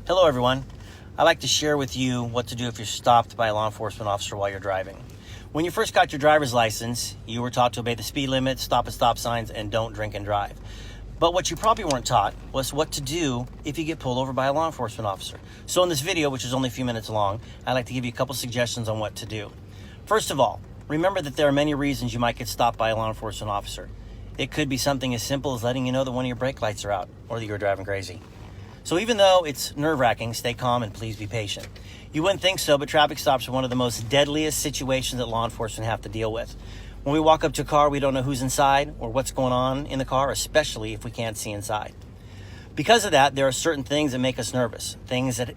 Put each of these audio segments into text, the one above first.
Hello everyone. I'd like to share with you what to do if you're stopped by a law enforcement officer while you're driving. When you first got your driver's license, you were taught to obey the speed limit, stop at stop signs, and don't drink and drive. But what you probably weren't taught was what to do if you get pulled over by a law enforcement officer. So in this video, which is only a few minutes long, I'd like to give you a couple suggestions on what to do. First of all, remember that there are many reasons you might get stopped by a law enforcement officer. It could be something as simple as letting you know that one of your brake lights are out or that you're driving crazy. So even though it's nerve-wracking, stay calm and please be patient. You wouldn't think so, but traffic stops are one of the most deadliest situations that law enforcement have to deal with. When we walk up to a car, we don't know who's inside or what's going on in the car, especially if we can't see inside. Because of that, there are certain things that make us nervous, things that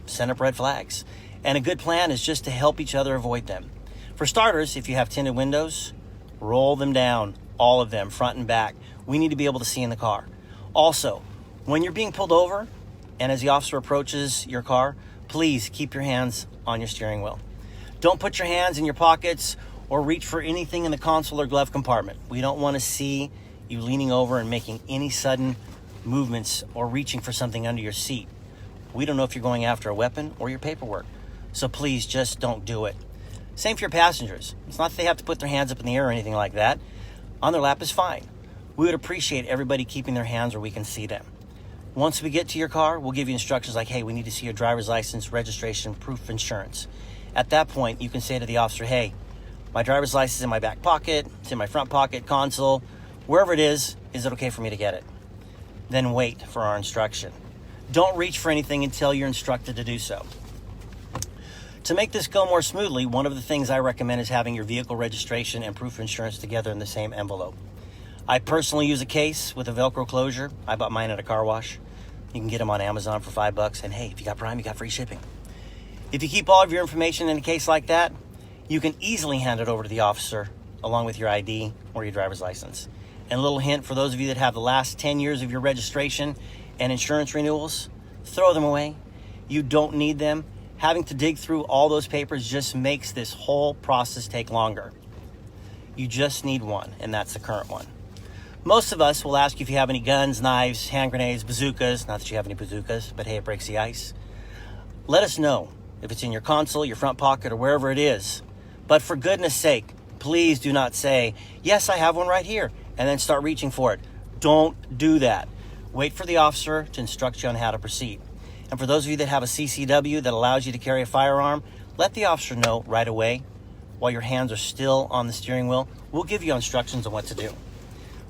send up red flags. And a good plan is just to help each other avoid them. For starters, if you have tinted windows, roll them down, all of them, front and back. We need to be able to see in the car. Also, when you're being pulled over and as the officer approaches your car, please keep your hands on your steering wheel. Don't put your hands in your pockets or reach for anything in the console or glove compartment. We don't want to see you leaning over and making any sudden movements or reaching for something under your seat. We don't know if you're going after a weapon or your paperwork, so please just don't do it. Same for your passengers. It's not that they have to put their hands up in the air or anything like that. On their lap is fine. We would appreciate everybody keeping their hands where we can see them. Once we get to your car, we'll give you instructions like, hey, we need to see your driver's license, registration, proof of insurance. At that point, you can say to the officer, hey, my driver's license is in my back pocket, it's in my front pocket, console, wherever it is it okay for me to get it? Then wait for our instruction. Don't reach for anything until you're instructed to do so. To make this go more smoothly, one of the things I recommend is having your vehicle registration and proof of insurance together in the same envelope. I personally use a case with a Velcro closure. I bought mine at a car wash. You can get them on Amazon for $5. And hey, if you got Prime, you got free shipping. If you keep all of your information in a case like that, you can easily hand it over to the officer along with your ID or your driver's license. And a little hint for those of you that have the last 10 years of your registration and insurance renewals, throw them away. You don't need them. Having to dig through all those papers just makes this whole process take longer. You just need one, and that's the current one. Most of us will ask you if you have any guns, knives, hand grenades, bazookas. Not that you have any bazookas, but hey, it breaks the ice. Let us know if it's in your console, your front pocket, or wherever it is. But for goodness sake, please do not say, yes, I have one right here, and then start reaching for it. Don't do that. Wait for the officer to instruct you on how to proceed. And for those of you that have a CCW that allows you to carry a firearm, let the officer know right away while your hands are still on the steering wheel. We'll give you instructions on what to do.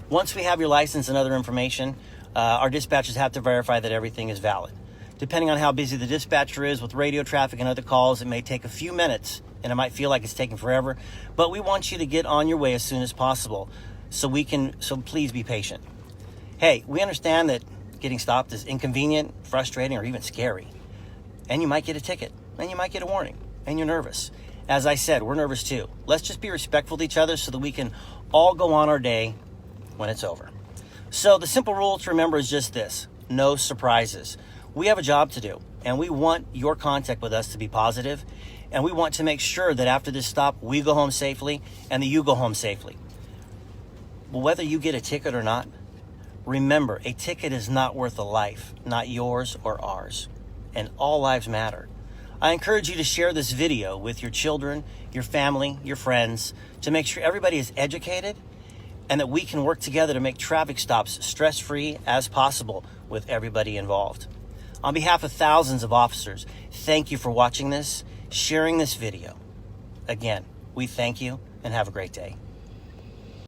Once we have your license and other information, our dispatchers have to verify that everything is valid. Depending on how busy the dispatcher is with radio traffic and other calls, it may take a few minutes and it might feel like it's taking forever, but we want you to get on your way as soon as possible so please be patient. Hey, we understand that getting stopped is inconvenient, frustrating, or even scary. And you might get a ticket, and you might get a warning, and you're nervous. As I said, we're nervous too. Let's just be respectful to each other so that we can all go on our day when it's over. So the simple rule to remember is just this: no surprises. We have a job to do, and we want your contact with us to be positive, and we want to make sure that after this stop, we go home safely and that you go home safely. Well, whether you get a ticket or not, remember, a ticket is not worth a life, not yours or ours, and all lives matter. I encourage you to share this video with your children, your family, your friends, to make sure everybody is educated and that we can work together to make traffic stops stress-free as possible with everybody involved. On behalf of thousands of officers, thank you for watching this, sharing this video. Again, we thank you and have a great day.